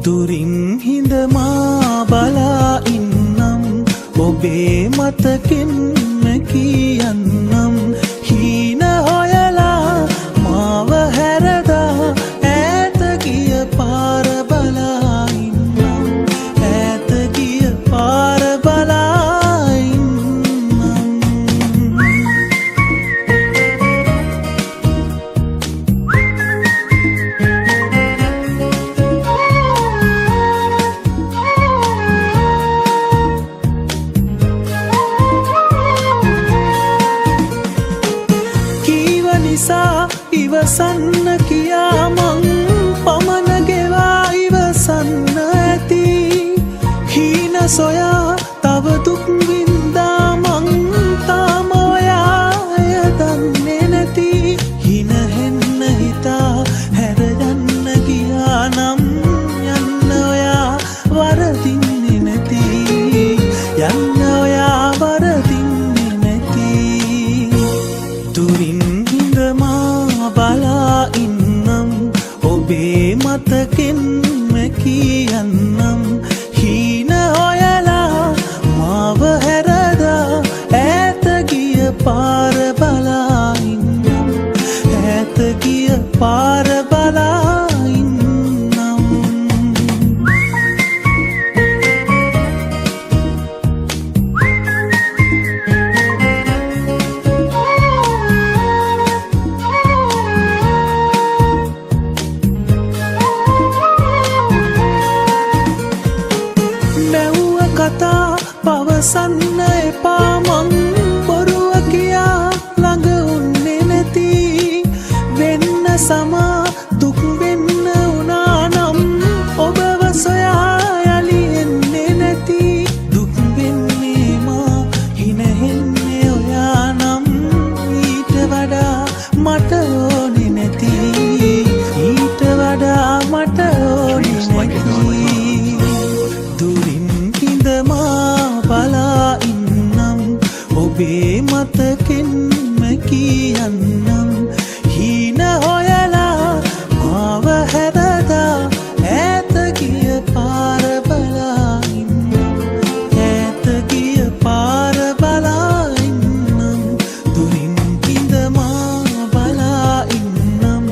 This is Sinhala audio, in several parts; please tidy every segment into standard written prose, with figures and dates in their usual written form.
දුරින් හිඳ මා බලා ඉන්නම් ඔබේ මතකෙන්ම කියන්නම් හීන හොයලා මාව හැරදා ඈත ගිය පාර බලා ඉන්නම් ඈත ගිය පාර බලා ඉන්නම් නිසා ඉවසන්න කියා මං පමන ගෙවා ඉවසන්න ඇති හීන සොයා තව දුක් වින්දා මං තාම ඔයාය දන්නේ නැති හින හෙන්න හිතා හැර යන්න ගියා නම් යන්න ඔයා වරදින්නේ නැති යන්න ඔයා වරදින්නේ නැති දුරින් බලා ඉන්නම් ඔබේ මතකෙන්ම කියන්නම් හීන හොයලා මාව හැරදා ඈත ගිය පාර බලා ඉන්නම් ඈත ගිය පාර බලා ඉන්නම් කතා පවසන්න එපා මං බොරුව කියා ළඟ උන්නේ නැති වෙන්න සමා දුක් වෙන්න උනා නම් ඔබව සොයා යලි එන්නේ නැති දුක් වෙන්නේ මා හින හෙන්නේ ඔයා නම් ඊට වඩා මට ඕනේ නැති ඊට වඩා මට ඕනේ නැති දුරින් මා බලා ඉන්නම් ඔබේ මතකෙන්ම කියන්නම් හීන හොයලා මාව හැරදා ඈත ගිය පාර බලා ඉන්නම් ඈත ගිය පාර බලා ඉන්නම් දුරින් හිඳ මා බලා ඉන්නම්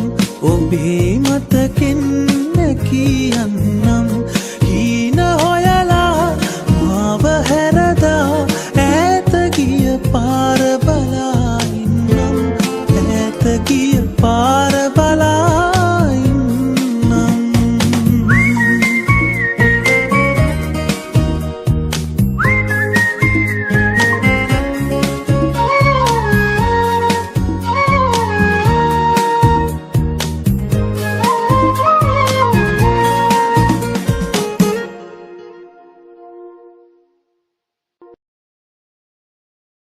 ඔබේ මතකෙන්ම කියන්නම් හීන පාර බලා ඉන්නම් ඈත ගිය පාර